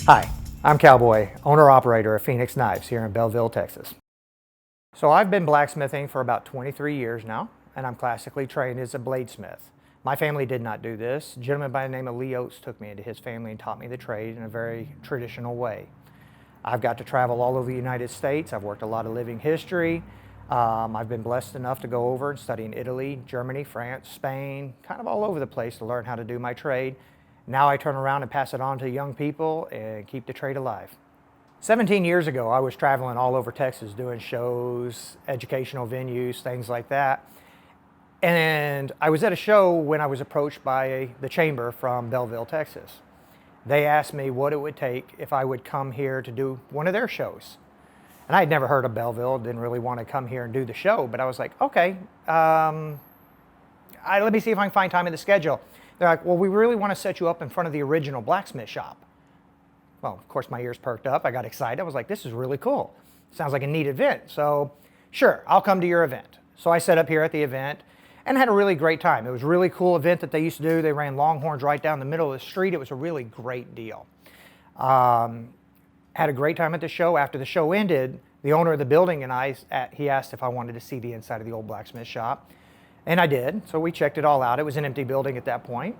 Hi, I'm Cowboy, owner-operator of Phenix Knives here in Bellville, Texas. So I've been blacksmithing for about 23 years now, and I'm classically trained as a bladesmith. My family did not do this. A gentleman by the name of Lee Oates took me into his family and taught me the trade in a very traditional way. I've got to travel all over the United States. I've worked a lot of living history. I've been blessed enough to go over and study in Italy, Germany, France, Spain, kind of all over the place to learn how to do my trade. Now I turn around and pass it on to young people and keep the trade alive. 17 years ago, I was traveling all over Texas doing shows, educational venues, things like that. And I was at a show when I was approached by the chamber from Bellville, Texas. They asked me what it would take if I would come here to do one of their shows. And I had never heard of Bellville, didn't really want to come here and do the show, but I was like, okay, let me see if I can find time in the schedule. They're like, well, we really want to set you up in front of the original blacksmith shop. Well, of course, my ears perked up. I got excited. I was like, this is really cool. Sounds like a neat event. So sure, I'll come to your event. So I set up here at the event and had a really great time. It was a really cool event that they used to do. They ran Longhorns right down the middle of the street. It was a really great deal. Had a great time at the show. After the show ended, the owner of the building and he asked if I wanted to see the inside of the old blacksmith shop. And I did, so we checked it all out. It was an empty building at that point.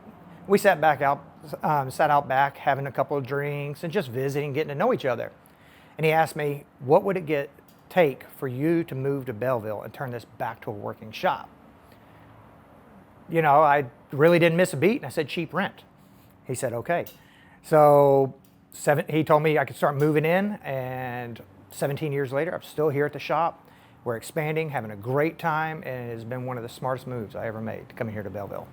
We sat out back, having a couple of drinks and just visiting, getting to know each other. And he asked me, what would it take for you to move to Bellville and turn this back to a working shop? You know, I really didn't miss a beat, and I said, cheap rent. He said, okay. So he told me I could start moving in, and 17 years later, I'm still here at the shop. We're expanding, having a great time, and it has been one of the smartest moves I ever made, coming here to Bellville.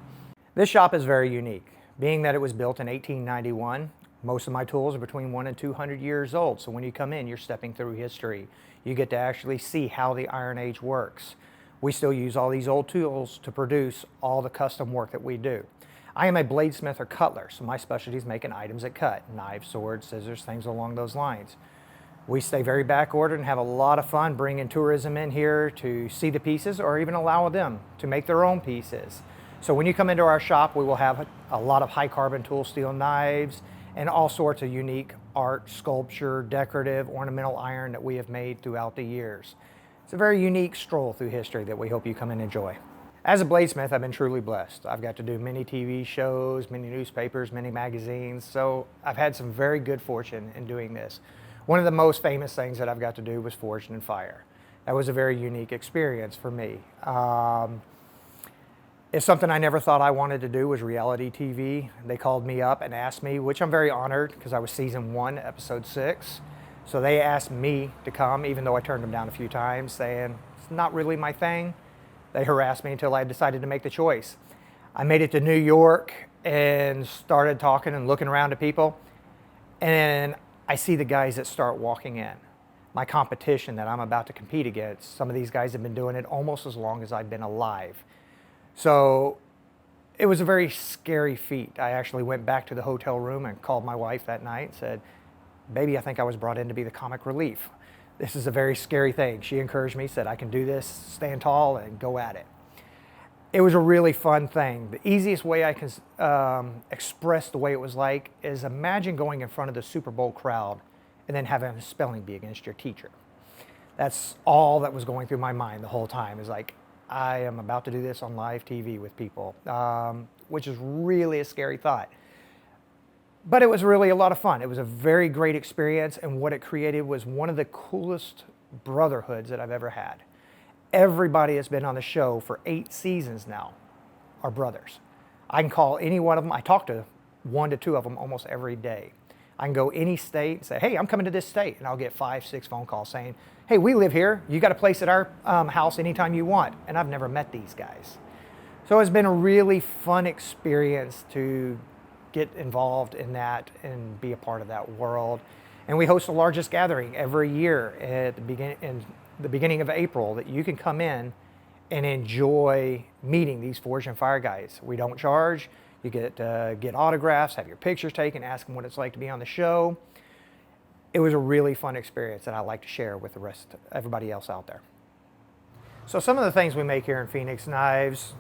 This shop is very unique. Being that it was built in 1891, most of my tools are between 100 and 200 years old, so when you come in, you're stepping through history. You get to actually see how the Iron Age works. We still use all these old tools to produce all the custom work that we do. I am a bladesmith or cutler, so my specialty is making items that cut, knives, swords, scissors, things along those lines. We stay very back ordered and have a lot of fun bringing tourism in here to see the pieces or even allow them to make their own pieces. So when you come into our shop, we will have a lot of high carbon tool steel knives and all sorts of unique art, sculpture, decorative, ornamental iron that we have made throughout the years. It's a very unique stroll through history that we hope you come and enjoy. As a bladesmith, I've been truly blessed. I've got to do many TV shows, many newspapers, many magazines, so I've had some very good fortune in doing this. One of the most famous things that I've got to do was Forged in Fire. That was a very unique experience for me. It's something I never thought I wanted to do was reality TV. They called me up and asked me, which I'm very honored because I was season 1, episode 6. So they asked me to come, even though I turned them down a few times, saying it's not really my thing. They harassed me until I decided to make the choice. I made it to New York and started talking and looking around at people. And I see the guys that start walking in. My competition that I'm about to compete against, some of these guys have been doing it almost as long as I've been alive. So it was a very scary feat. I actually went back to the hotel room and called my wife that night and said, baby, I think I was brought in to be the comic relief. This is a very scary thing. She encouraged me, said I can do this, stand tall and go at it. It was a really fun thing. The easiest way I can express the way it was like is imagine going in front of the Super Bowl crowd and then having a spelling bee against your teacher. That's all that was going through my mind the whole time, is like, I am about to do this on live TV with people, which is really a scary thought. But it was really a lot of fun. It was a very great experience, and what it created was one of the coolest brotherhoods that I've ever had. Everybody that's been on the show for 8 seasons now are brothers. I can call any one of them. I talk to 1 to 2 of them almost every day. I can go any state and say, hey, I'm coming to this state. And I'll get 5, 6 phone calls saying, hey, we live here. You got a place at our house anytime you want. And I've never met these guys. So it's been a really fun experience to get involved in that and be a part of that world. And we host the largest gathering every year at the beginning of April that you can come in and enjoy meeting these Forged in Fire guys. We don't charge. You get autographs, have your pictures taken, ask them what it's like to be on the show. It was a really fun experience that I like to share with the rest of everybody else out there. So some of the things we make here in Phenix Knives,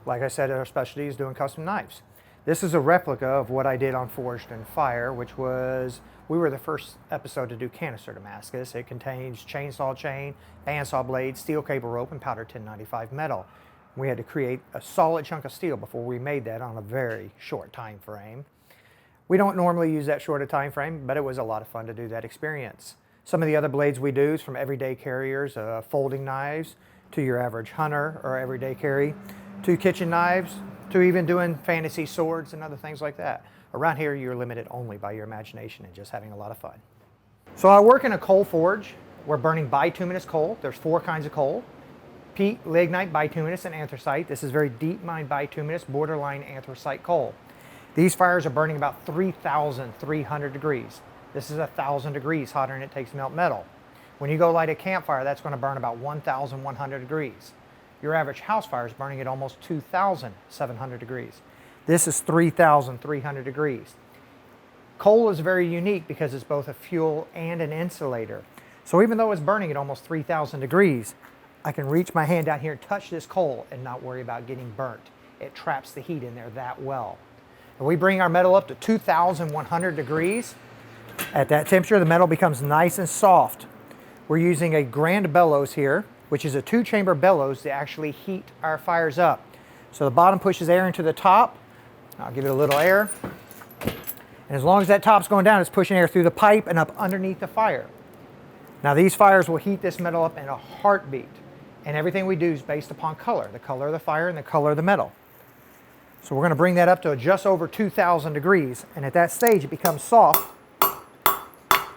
like I said, our specialty is doing custom knives. This is a replica of what I did on Forged in Fire, which was, we were the first episode to do canister Damascus. It contains chainsaw chain, bandsaw blade, steel cable rope, and powder 1095 metal. We had to create a solid chunk of steel before we made that on a very short time frame. We don't normally use that short a time frame, but it was a lot of fun to do that experience. Some of the other blades we do is from everyday carriers, folding knives, to your average hunter or everyday carry, to kitchen knives, to even doing fantasy swords and other things like that. Around here, you're limited only by your imagination and just having a lot of fun. So I work in a coal forge. We're burning bituminous coal. There's 4 kinds of coal: peat, lignite, bituminous, and anthracite. This is very deep mine bituminous, borderline anthracite coal. These fires are burning about 3,300 degrees. This is 1,000 degrees hotter than it takes to melt metal. When you go light a campfire, that's going to burn about 1,100 degrees. Your average house fire is burning at almost 2,700 degrees. This is 3,300 degrees. Coal is very unique because it's both a fuel and an insulator. So even though it's burning at almost 3,000 degrees, I can reach my hand down here and touch this coal and not worry about getting burnt. It traps the heat in there that well. And we bring our metal up to 2,100 degrees. At that temperature, the metal becomes nice and soft. We're using a grand bellows here, which is a 2-chamber bellows to actually heat our fires up. So the bottom pushes air into the top. I'll give it a little air. And as long as that top's going down, it's pushing air through the pipe and up underneath the fire. Now these fires will heat this metal up in a heartbeat. And everything we do is based upon color, the color of the fire and the color of the metal. So we're going to bring that up to just over 2,000 degrees. And at that stage, it becomes soft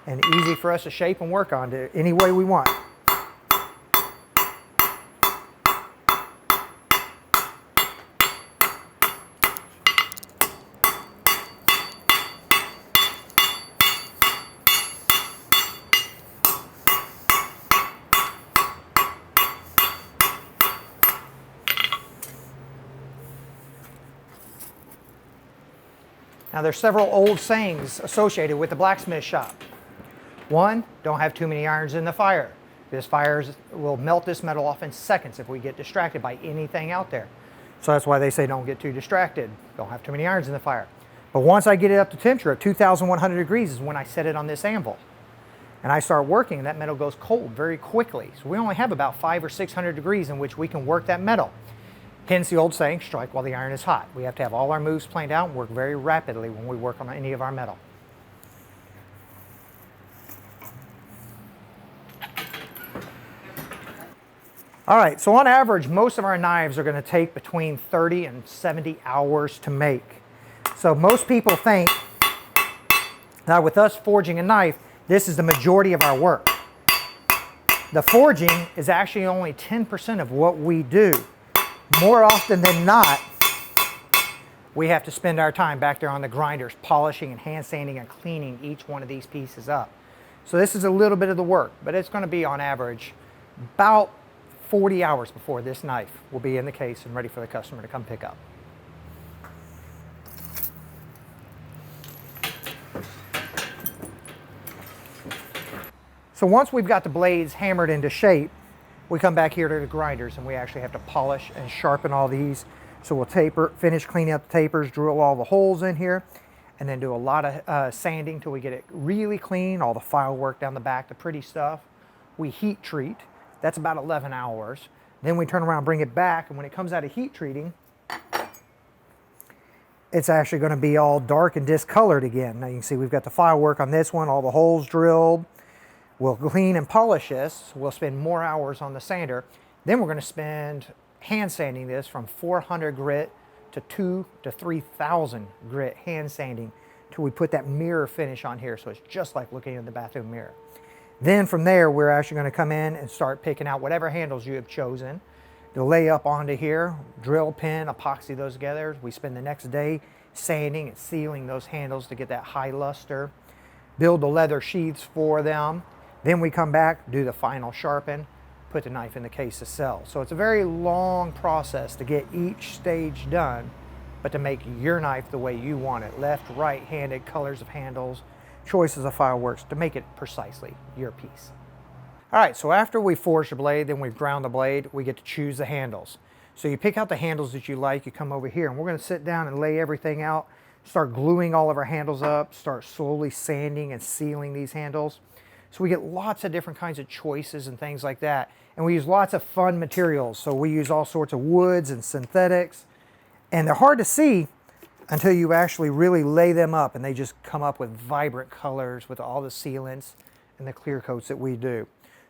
and easy for us to shape and work on to any way we want. Now there's several old sayings associated with the blacksmith shop. One, don't have too many irons in the fire. This fire will melt this metal off in seconds if we get distracted by anything out there. So that's why they say don't get too distracted. Don't have too many irons in the fire. But once I get it up to temperature at 2,100 degrees is when I set it on this anvil. And I start working and that metal goes cold very quickly. So we only have about 500 or 600 degrees in which we can work that metal. Hence the old saying, strike while the iron is hot. We have to have all our moves planned out and work very rapidly when we work on any of our metal. All right, so on average, most of our knives are going to take between 30 and 70 hours to make. So most people think that with us forging a knife, this is the majority of our work. The forging is actually only 10% of what we do. More often than not, we have to spend our time back there on the grinders, polishing and hand sanding and cleaning each one of these pieces up. So this is a little bit of the work, but it's going to be on average about 40 hours before this knife will be in the case and ready for the customer to come pick up. So once we've got the blades hammered into shape, we come back here to the grinders and we actually have to polish and sharpen all these. So we'll finish cleaning up the tapers, drill all the holes in here, and then do a lot of sanding till we get it really clean, all the file work down the back, the pretty stuff. We heat treat. That's about 11 hours. Then we turn around and bring it back, and when it comes out of heat treating, it's actually going to be all dark and discolored again. Now you can see we've got the file work on this one, all the holes drilled. We'll clean and polish this. We'll spend more hours on the sander. Then we're going to spend hand sanding this from 400 grit to 2,000 to 3,000 grit hand sanding till we put that mirror finish on here, so it's just like looking in the bathroom mirror. Then from there, we're actually going to come in and start picking out whatever handles you have chosen to lay up onto here, drill, pin, epoxy those together. We spend the next day sanding and sealing those handles to get that high luster, build the leather sheaths for them. Then we come back, do the final sharpen, put the knife in the case to sell. So it's a very long process to get each stage done, but to make your knife the way you want it. Left, right-handed, colors of handles, choices of fireworks, to make it precisely your piece. All right, so after we forge the blade, then we've ground the blade, we get to choose the handles. So you pick out the handles that you like, you come over here, and we're going to sit down and lay everything out, start gluing all of our handles up, start slowly sanding and sealing these handles. So we get lots of different kinds of choices and things like that. And we use lots of fun materials. So we use all sorts of woods and synthetics. And they're hard to see until you actually really lay them up, and they just come up with vibrant colors with all the sealants and the clear coats that we do.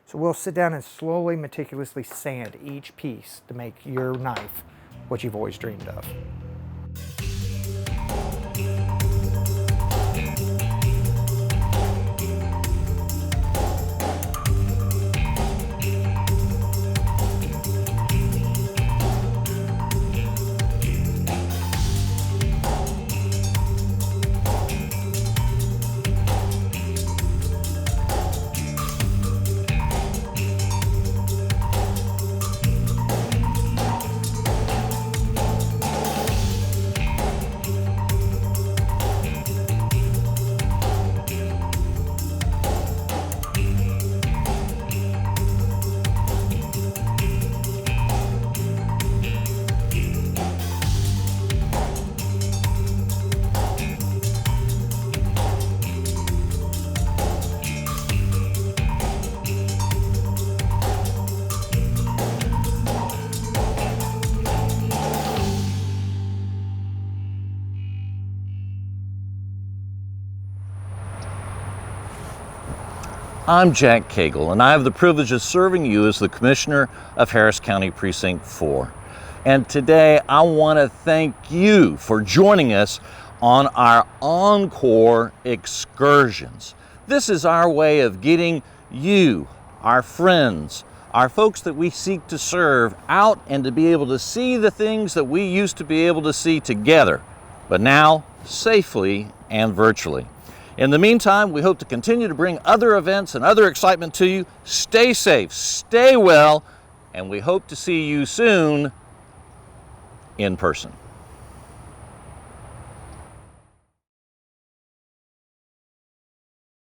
So we'll sit down and slowly, meticulously sand each piece to make your knife what you've always dreamed of. I'm Jack Cagle, and I have the privilege of serving you as the Commissioner of Harris County Precinct 4. And today I want to thank you for joining us on our Encore Excursions. This is our way of getting you, our friends, our folks that we seek to serve, out and to be able to see the things that we used to be able to see together, but now safely and virtually. In the meantime, we hope to continue to bring other events and other excitement to you. Stay safe, stay well, and we hope to see you soon in person.